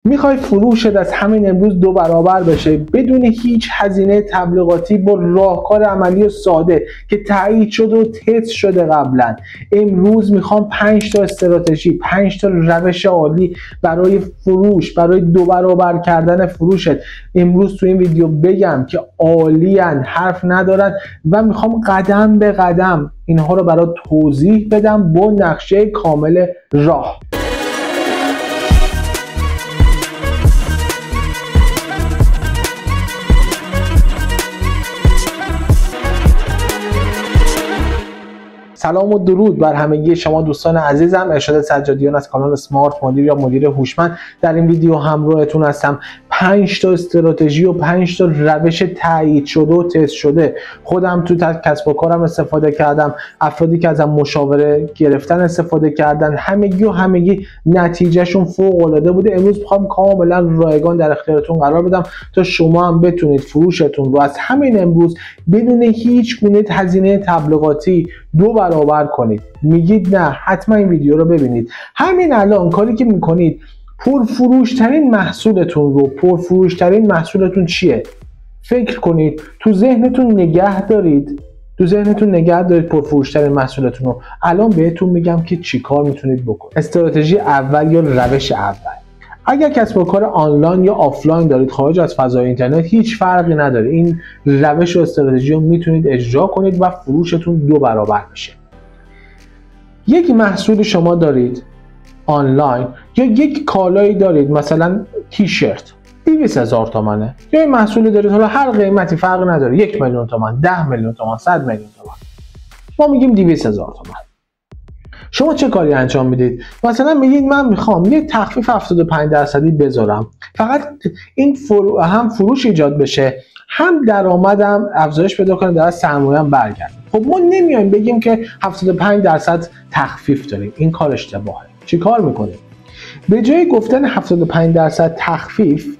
میخوای فروشت از همین امروز 2 برابر بشه بدون هیچ هزینه تبلیغاتی، با راهکار عملی و ساده که تایید شده و تست شده قبلا. امروز میخوام 5 تا استراتژی، 5 تا روش عالی برای فروش، برای 2 برابر کردن فروشت امروز تو این ویدیو بگم که عالیان، حرف ندارن و میخوام قدم به قدم اینها رو برات توضیح بدم با نقشه کامل راه. سلام و درود بر همگی شما دوستان عزیزم. ارشاد سجادیان از کانال اسمارت مدیر یا مدیر هوشمند. در این ویدیو همراهتون هستم. 5 تا استراتژی و 5 تا روش تایید شده و تست شده. خودم تو کسب و کارم استفاده کردم، افرادی که ازم مشاوره گرفتن استفاده کردن، همگی نتیجهشون فوق العاده بوده. امروز میخوام کاملا رایگان در اختیارتون قرار بدم تا شما هم بتونید فروشتون رو از همین امروز بدون هیچ گونه هزینه تبلیغاتی 2 برابر کنید. میگید نه، حتما این ویدیو رو ببینید. همین الان کاری که میکنید، پرفروشترین محصولتون چیه؟ فکر کنید، تو ذهنتون نگه دارید پرفروشترین محصولتون رو. الان بهتون میگم که چیکار میتونید بکنید. استراتژی اول یا روش اول، اگر کسب و کار آنلاین یا آفلاین دارید خارج از فضای اینترنت، هیچ فرقی نداره، این روش و استراتژی رو میتونید اجرا کنید و فروشتون 2 برابر بشه. یک محصول شما دارید آنلاین یا یک کالایی دارید، مثلا تیشرت 200,000 تومانه، یا این محصولی دارید، حالا هر قیمتی فرق نداره، 1 میلیون تومان، 10 میلیون تومان، 100 میلیون تومان، ما میگیم 200,000 تومان. شما چه کاری انجام میدید؟ مثلا میگید من میخوام یه تخفیف 75% بذارم، فقط این هم فروش ایجاد بشه، هم درآمدم افزایش پیدا کنه، در سرمایه‌ام برگرده. خب ما نمیایم بگیم که 75% تخفیف داریم، این کار اشتباهه. چی کار میکنیم؟ به جای گفتن 75% تخفیف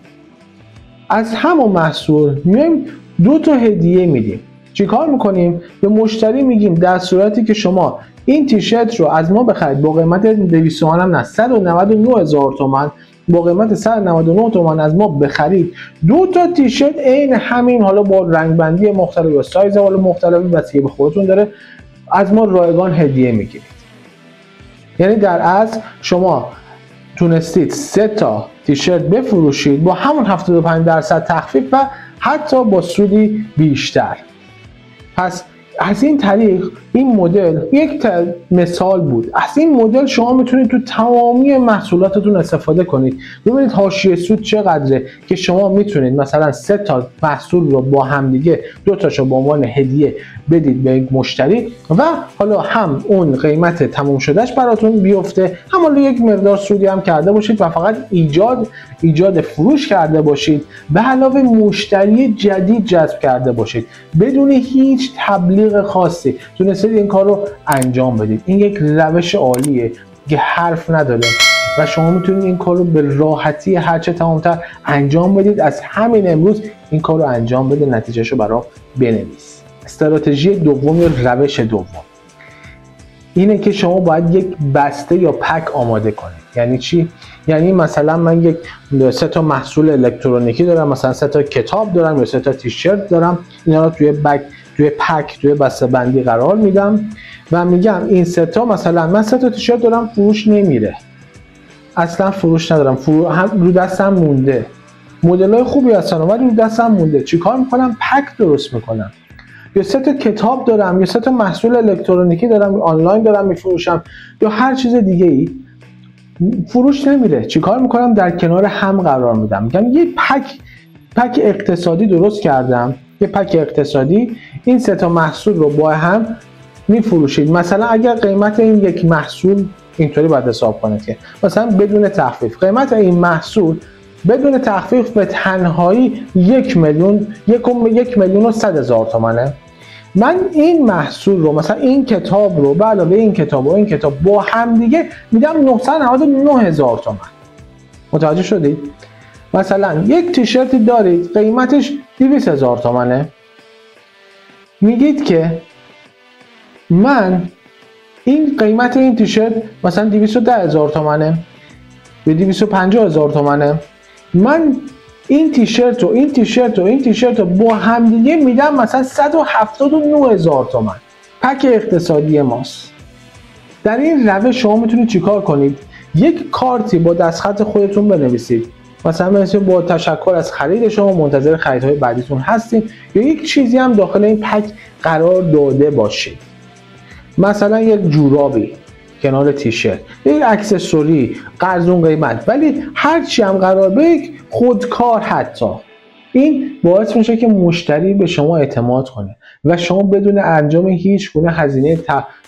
از همون محصول میایم 2 تا هدیه میدیم. چی کار میکنیم؟ به مشتری میگیم در صورتی که شما این تیشرت رو از ما بخرید با قیمت 200 تومان هم نه، 199,000 تومان، با قیمت 199 تومان از ما بخرید، 2 تا تیشرت عین همین، حالا با رنگ بندی مختلف یا سایز حالا مختلفی بستگی به خودتون داره، از ما رایگان هدیه میگیرید. یعنی در اصل شما تونستید 3 تا تیشرت بفروشید با همون 75% تخفیف و حتی با سودی بیشتر. پس از این طریق این مدل یک مثال بود. از این مدل شما میتونید تو تمامی محصولاتتون استفاده کنید. ببینید حاشیه سود چقدره که شما میتونید مثلا 3 تا محصول رو با هم دیگه 2 تاشو به عنوان هدیه بدید به یک مشتری و حالا هم اون قیمت تموم شدهش براتون بیفته، هم حالا یک مقدار سودی هم کرده باشید و فقط ایجاد فروش کرده باشید، به علاوه مشتری جدید جذب کرده باشید بدون هیچ تبلیغ خاصی تونستید این کار رو انجام بدید. این یک روش عالیه که حرف نداره و شما میتونید این کار رو به راحتی هرچه تمامتر انجام بدید. از همین امروز این کار رو انجام بده، نتیجهشو برای بنویس. استراتژی دوم یا روش دوم اینه که شما باید یک بسته یا پک آماده کنید. یعنی چی؟ یعنی مثلا من 3 تا محصول الکترونیکی دارم، مثلا 3 تا کتاب دارم یا 3 تا تیشرت دارم، اینا رو توی پک، توی بسته بندی قرار میدم و میگم این 3 تا، مثلا من 3 تا تیشرت دارم فروش نمیره، اصلا فروش ندارم، رو دستم مونده، مدل‌های خوبی هستن ولی رو دستم مونده. چیکار میکنم؟ پک درست میکنم. یا 3 تا کتاب دارم یا 3 تا محصول الکترونیکی دارم، آنلاین دارم میفروشم یا هر چیز دیگه ای، فروش نمیره. چیکار میکنم؟ در کنار هم قرار میدم. میگم یه پک اقتصادی درست کردم، یه پک اقتصادی، این 3 تا محصول رو با هم میفروشید. مثلا اگر قیمت این یک محصول اینطوری باید حساب کنید که مثلا بدون تخفیف قیمت این محصول بدون تخفیف به تنهایی 1,100,000 تومانه، من این محصول رو، مثلا این کتاب رو به علاوه این کتاب و این کتاب با هم دیگه میدم 999,000 تومان. متوجه شدید؟ مثلا یک تیشرتی دارید قیمتش 200,000 تومانه، میگید که من این قیمت این تیشرت مثلا 210,000 تومانه، به 250,000 تومانه، من این تیشرت و این تیشرت و این تیشرت رو با همدیگه میدم مثلا 179,000 تومان. پک اقتصادی ماست. در این روش شما میتونید چیکار کنید؟ یک کارتی با دستخط خودتون بنویسید، مثلا با تشکر از خرید شما، منتظر خریدهای بعدیتون هستیم، یا یک چیزی هم داخل این پک قرار داده باشید، مثلا یک جورابی کنار تیشرت، یک اکسسوری ارزون قیمت، ولی هر چی هم قرار به یک خودکار حتی. این باعث میشه که مشتری به شما اعتماد کنه و شما بدون انجام هیچ گونه هزینه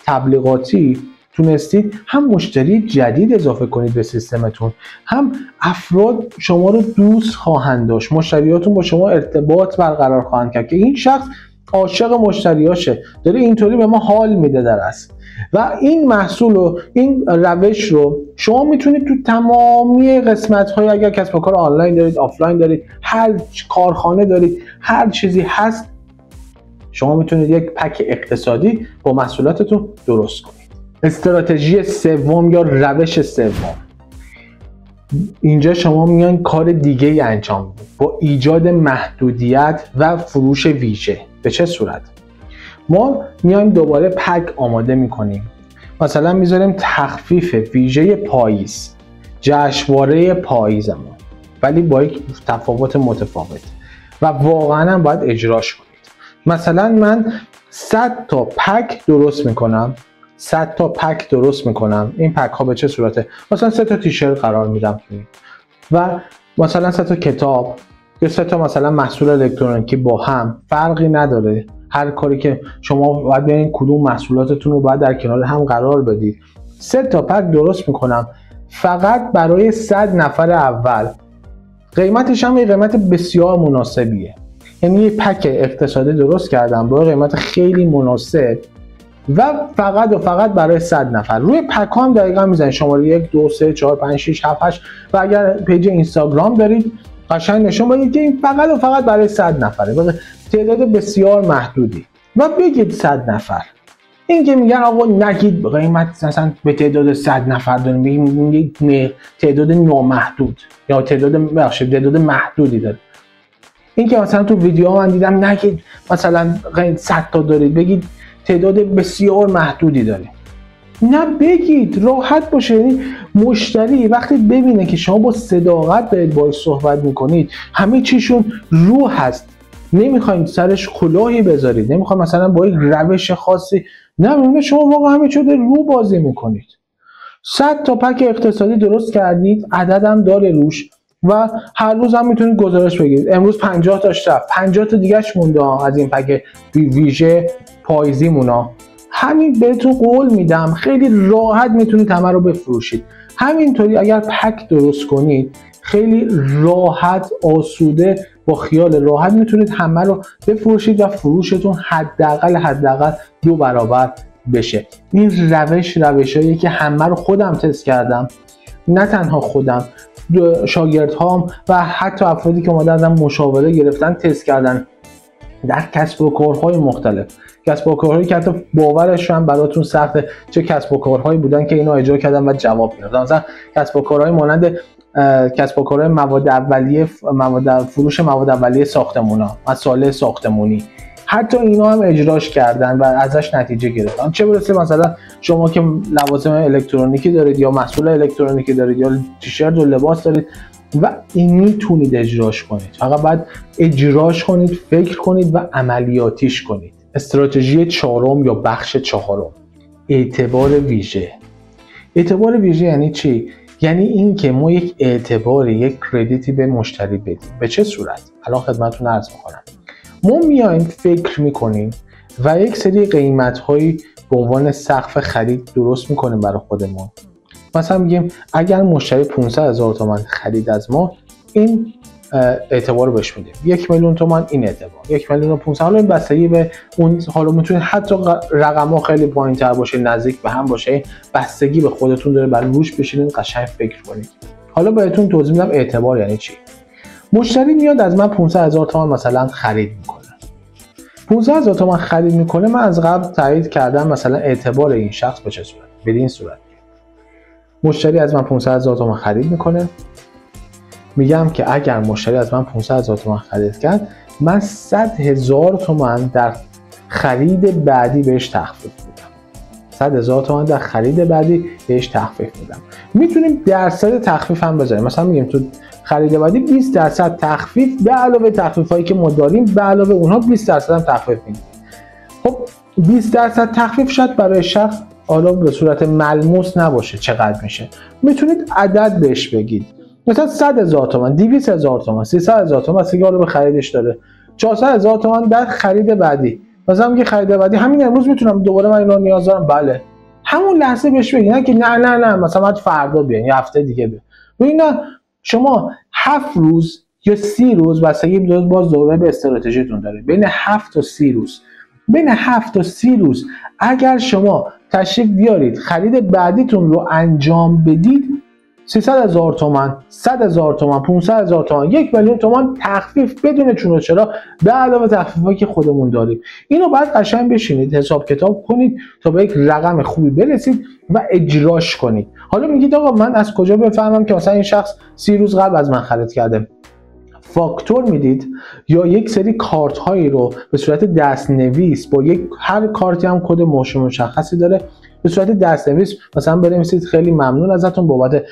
تبلیغاتی تونستید هم مشتری جدید اضافه کنید به سیستمتون، هم افراد شما رو دوست خواهند داشت، مشتریاتون با شما ارتباط برقرار خواهند کرد که این شخص عاشق مشتریاشه، داره اینطوری به ما حال میده در اصل. و این محصول و این روش رو شما میتونید تو تمامی قسمت‌های، اگر کسب و کار آنلاین دارید، آفلاین دارید، هر کارخانه دارید، هر چیزی هست، شما میتونید یک پک اقتصادی با محصولاتتون درست کنید. استراتژی سوم یا روش سوم، اینجا شما میان کار دیگه ای انجام میدید با ایجاد محدودیت و فروش ویژه. به چه صورت؟ ما میایم دوباره پک آماده میکنیم، مثلا میذاریم تخفیف ویژه پاییز، جشنواره پاییزمون، ولی با یک تفاوت متفاوت و واقعا هم باید اجراش کنید. مثلا من 100 تا پک درست میکنم، 100 تا پک درست میکنم. این پک ها به چه صورته؟ مثلا 3 تا تیشرت قرار میدم و مثلا 3 تا کتاب یا 3 تا مثلا محصول الکترونیکی با هم، فرقی نداره. هر کاری که شما باید ببینید کدوم محصولاتتون رو باید در کنار هم قرار بدید. 3 تا پک درست میکنم فقط برای 100 نفر اول. قیمتش هم یه قیمت بسیار مناسبیه، یعنی یه پک اقتصادی درست کردم با قیمت خیلی مناسب و فقط برای 100 نفر. روی پک ها هم دقیقاً میزنید شماره 1 2 3 4 5 6 7 8 و اگر پیج اینستاگرام دارید قشنگ نشون بدید که این فقط برای 100 نفره، به تعداد بسیار محدودی و بگید 100 نفر. این که میگن آقا نگید قیمت مثلا به تعداد 100 نفر داریم، بگید تعداد نامحدود یا تعداد محدودی داره. این که مثلا تو ویدیو من دیدم نگید مثلا 100 تا دارید، بگید تعداد بسیار محدودی داره. نه، بگید، راحت باشه. یعنی مشتری وقتی ببینه که شما با صداقت دارید باهاش صحبت میکنید، همه چیشون رو هست، نمیخواید سرش کلاهی بذارید، نمیخواید مثلا با یک روش خاصی، نه، ببینید شما واقعا همه چیو رو بازی میکنید. 100 تا پک اقتصادی درست کردید، عددم داره روش و هر روز هم میتونید گزارش بگیرید. امروز 50 تاش رفت، 50 تا دیگه‌اش مونده از این پک ویژه پاییزیمونا. همین بهتون قول میدم خیلی راحت میتونید همه رو بفروشید. همینطوری اگر پک درست کنید خیلی راحت، آسوده، با خیال راحت میتونید همه رو بفروشید و فروشتون حداقل 2 برابر بشه. این روشایی که همه رو خودم تست کردم، نه تنها خودم، شاگردهام و حتی افرادی که اومدن مشاوره گرفتن تست کردن در کسب و کارهای مختلف. کسب و کارهایی که حتی باورش هم براتون سخته چه کسب و کارهایی بودن که اینا اجرا کردن و جواب میدادن. مثلا کسب و کارهای مانند کسب و کارهای مواد اولیه، فروش مواد اولیه ساختمونا، مسائل ساختمونی، حتی اینا هم اجراش کردن و ازش نتیجه گرفتن. چه برسه مثلا شما که لوازم الکترونیکی دارید یا محصول الکترونیکی دارید یا تیشرت و لباس دارید و این میتونید اجراش کنید، فقط باید اجراش کنید، فکر کنید و عملیاتیش کنید. استراتژی چهارم یا بخش چهارم، اعتبار ویژه. اعتبار ویژه یعنی چی؟ یعنی این که ما یک اعتبار، یک کردیتی به مشتری بدیم. به چه صورت؟ الان خدمتتون عرض می‌کنم. ما میایم فکر می‌کنیم و یک سری قیمت‌هایی به عنوان سقف خرید درست می‌کنیم برای خودمون. مثلا میگیم اگر مشتری 500,000 تومان خرید از ما، این اعتبار رو بهش میدیم. 1,000,000 تومان این اعتبار، 1,500,000. حالا این بستگی به اون، حالا میتونه حتی رقم‌ها خیلی پایین‌تر باشه، نزدیک به هم باشه، بستگی به خودتون داره، برای روش بشینید قشنگ فکر کنید. حالا بهتون توضیح میدم اعتبار یعنی چی. مشتری میاد از من 500,000 تومان مثلا خرید میکنه. 500,000 تومان خرید میکنه، من از قبل تایید کردم مثلا اعتبار این شخص به چه صورت؟ بدین صورت. مشتری از من 500,000 تومان خرید میکنه میگم که اگر مشتری از من 500,000 تومان خرید کرد، من 100,000 تومان در خرید بعدی بهش تخفیف میدم. 100,000 تومان در خرید بعدی بهش تخفیف میدم. میتونیم درصد تخفیف هم بذاریم، مثلا میگیم تو خرید بعدی 20% تخفیف به علاوه تخفیفایی که ما داریم، به علاوه اونها 20% هم تخفیف میدیم. خب 20% تخفیف شاید برای شخص حالا به صورت ملموس نباشه چقدر میشه، میتونید عدد بهش بگید، مثلا 100,000 تومان، 200,000 تومان، 300,000 تومان، بس حالا به خریدش داره، 400,000 تومان در خرید بعدی. مثلا میگه خرید بعدی همین امروز میتونم دوباره من اینو نیاز دارم، بله همون لحظه بهش بگید، نه که نه مثلا بعد فردا بیاین یا هفته دیگه بیاین. ببین شما 7 روز یا 30 روز بستگی باز دوره به استراتژیتون داره، بین 7 تا 30 روز، بین 7 تا 30 روز اگر شما تشریف بیارید خرید بعدیتون رو انجام بدید، 300,000 تومان، 100,000 تومان، 500,000 تومان، 1,000,000 تومان تخفیف بدون چون و چرا به علاوه تخفیفایی که خودمون داریم. اینو باید قشنگ بشینید حساب کتاب کنید تا به یک رقم خوبی برسید و اجراش کنید. حالا میگید آقا من از کجا بفهمم که مثلا این شخص 30 روز قبل از من خرید کرده؟ فاکتور میدید یا یک سری کارت هایی رو به صورت دستنویس با هر کارتی هم کد مشخصی داره، به صورت دستنویس مثلا بنویسید خیلی ممنون ازتون بابت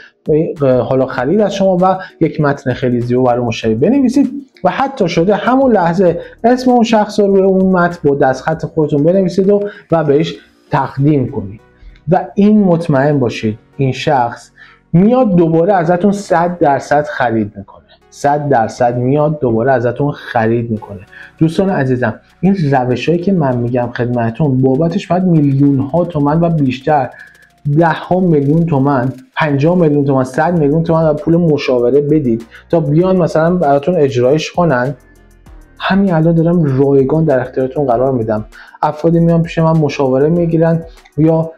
حالا خرید از شما و یک متن خیلی زیبا برای مشتری بنویسید و حتی شده همون لحظه اسم اون شخص رو روی اون متن با دستخط خودتون بنویسید و بهش تقدیم کنید و این مطمئن باشید این شخص میاد دوباره ازتون 100% خرید میکنه، 100% میاد دوباره ازتون خرید میکنه. دوستان عزیزم این روشایی که من میگم خدمتتون بابتش باید میلیون ها تومان و بیشتر، 10 میلیون تومان، 50 میلیون تومان، 100 میلیون تومان و پول مشاوره بدید تا بیان مثلا براتون اجرایش کنن. همین الان دارم رایگان در اختیارتون قرار میدم، افرادی میان پیش من مشاوره میگیرن یا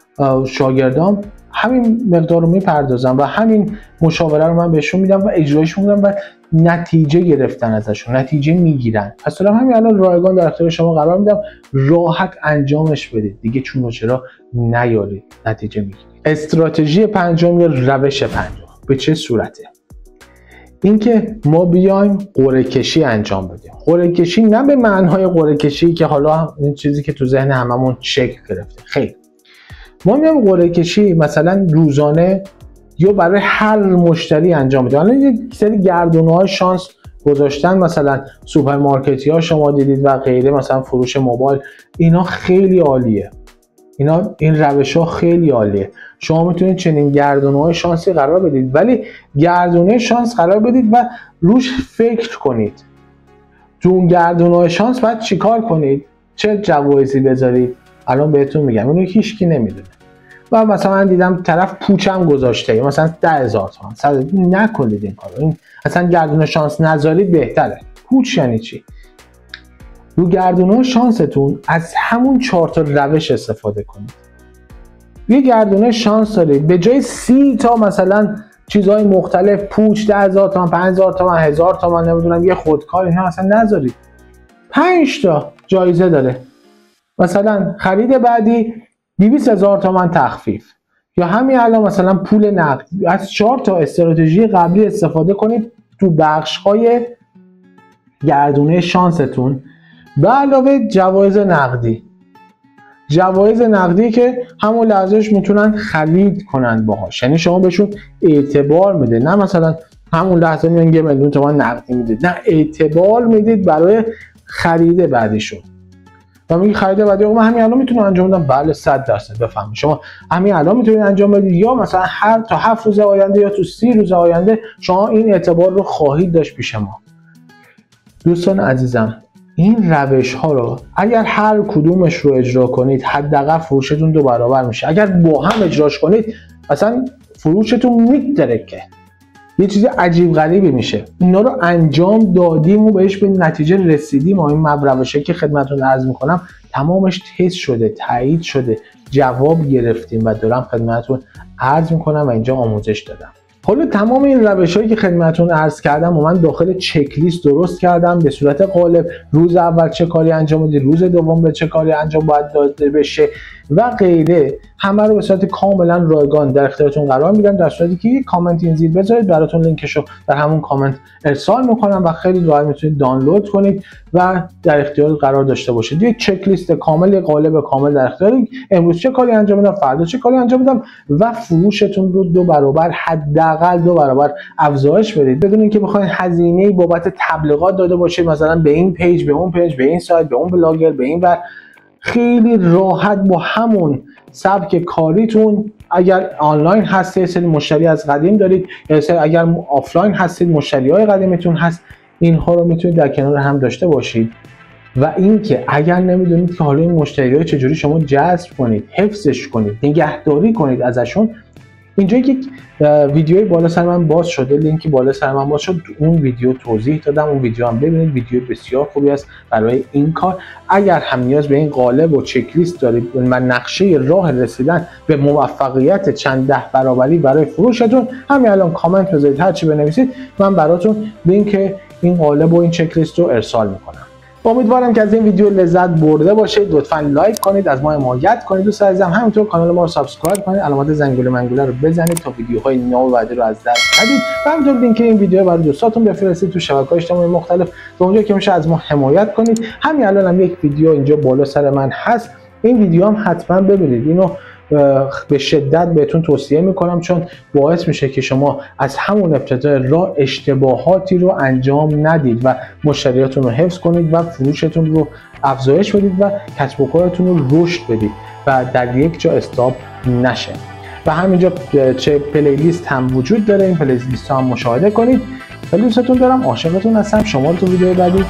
شاگردام همین مقدار رو میپردازن و همین مشاوره رو من بهشون میدم و اجرایش میدم و نتیجه گرفتن ازشون، نتیجه میگیرن. پس دارم همین الان رایگان در اختیار شما قرار میدم، راحت انجامش بدید دیگه، چون و چرا نیارید، نتیجه میگیرید. استراتژی پنجم یا روش پنجم به چه صورته؟ اینکه ما بیایم قرعه کشی انجام بدیم. قرعه کشی نه به معنای قرعه کشی که حالا این چیزی که تو ذهن هممون شکل گرفته، خیر، ما میایم قرعه کشی مثلا روزانه یا برای هر مشتری انجام بدیم. الان یک سری گردونه‌های شانس گذاشتن، مثلا سوپرمارکت‌ها شما دیدید و غیره، مثلا فروش موبایل، اینا خیلی عالیه، این روش‌ها خیلی عالیه. شما میتونید چنین گردونه‌های شانسی قرار بدید، ولی گردونه شانس قرار بدید و روش فکر کنید. تو اون گردونه‌های شانس باید چیکار کنید؟ چه جوایزی بذارید؟ الان بهتون میگم، اینو هیچکی نمیدونه. و مثلا من دیدم طرف پوچم گذاشته، مثلا 10,000 تومان، 100، نکنید این کارو. این اصلا گردونه شانس نذارید بهتره. پوچ یعنی چی؟ رو گردونه شانستون از همون 4 تا روش استفاده کنید. یه گردونه شانس دارید، به جای 30 تا مثلا چیزهای مختلف، پوچ 10,000 تومان، 5,000 تومان، 1,000 تومان، نمیدونم یه خودکار، اینا اصلا نذارید. 5 تا جایزه داره، مثلا خرید بعدی 200,000 تومان تخفیف، یا همین الان مثلا پول نقد. از 4 تا استراتژی قبلی استفاده کنید تو بخش‌های گردونه شانستون، به علاوه جوایز نقدی. جوایز نقدی که همون لحظهش میتونن خرید کنن باهاش، یعنی شما بهشون اعتبار میده، نه مثلا همون لحظه میان 1,000,000 تومان نقدی میدید، نه اعتبار میدید برای خرید بعدیشون. و میگی خرید بعدی من همین الان میتونم انجام بدم، بله 100% بفهمید شما همین الان میتونید انجام بدید، یا مثلا هر تا 7 روز آینده یا تو 30 روز آینده شما این اعتبار رو خواهید داشت پیش ما. دوستان عزیزم این روش ها رو اگر هر کدومش رو اجرا کنید حداقل فروشتون 2 برابر میشه. اگر با هم اجراش کنید اصلا فروشتون میترکه، یه چیز عجیب غریبی میشه. اینا رو انجام دادیم و بهش به نتیجه رسیدیم. این روشی که خدمتتون عرض میکنم تمامش تست شده، تایید شده، جواب گرفتیم و دارم خدمتتون عرض میکنم و اینجا آموزش دادم. حالا تمام این روش‌هایی که خدمتتون عرض کردم من داخل چک لیست درست کردم به صورت قالب. روز اول چه کاری انجام بدید، روز دوم به چه کاری انجام باید داده بشه و غیره، همه رو به صورت کاملا رایگان در اختیارتون قرار میدم. در صورتی که یک کامنت این زیر بذارید براتون لینکشو در همون کامنت ارسال میکنم و خیلی راحت میتونید دانلود کنید و در اختیار قرار داشته باشید. یک چک لیست کامل، قالب کامل در اختیارید. امروز چه کاری انجام بدم، فردا چه کاری انجام بدم و فروشتون رو 2 برابر، حداقل 2 برابر افزایش بدید بدون اینکه بخواید هزینه‌ای بابت تبلیغات داده باشید، مثلا به این پیج، به اون پیج، به این سایت، به اون بلاگر، به این ور. خیلی راحت با همون سبک کاریتون، اگر آنلاین هستید سری مشتری از قدیم دارید یا اگر آفلاین هستید مشتریای قدیمتون هست، اینها رو میتونید در کنار هم داشته باشید. و اینکه اگر نمیدونید که حالا این مشتریای چجوری شما جذب کنید، حفظش کنید، نگهداری کنید ازشون، اینجا یک ویدیوی بالا سر من باز شده، لینکی بالا سر من باز شد، اون ویدیو توضیح دادم. اون ویدیو هم ببینید، ویدیو بسیار خوبی است برای این کار. اگر هم نیاز به این قالب و چک لیست دارید و نقشه راه رسیدن به موفقیت چند 10 برابری برای فروشتون، همین الان کامنت بذارید، هر چی بنویسید، من براتون لینک این قالب و این چک لیست رو ارسال میکنم. امیدوارم که از این ویدیو لذت برده باشید. لطفاً لایک کنید، از ما حمایت کنید، دوست عزیزم همینطور کانال ما رو سابسکرایب کنید، علامت زنگوله منگوله رو بزنید تا ویدیوهای نو و بعدی رو از دست ندید و همینطور لینک این ویدیو برای دوستاتون بفرستید تو شبکه‌های اجتماعی مختلف تا اونجا که میشه از ما حمایت کنید. همین الان هم یک ویدیو اینجا بالا سر من هست، این ویدیو هم حتما ببینید، اینو به شدت بهتون توصیه میکنم چون باعث میشه که شما از همون ابتدای راه اشتباهاتی رو انجام ندید و مشتریاتون رو حفظ کنید و فروشتون رو افزایش بدید و کسب و کارتون رو رشد بدید و در یک جا استاپ نشه. و همینجا چه پلیلیست هم وجود داره، این پلیلیست ها هم مشاهده کنید. خیلی دوستتون دارم، عاشقتون هستم. شما رو تو ویدیو بعدی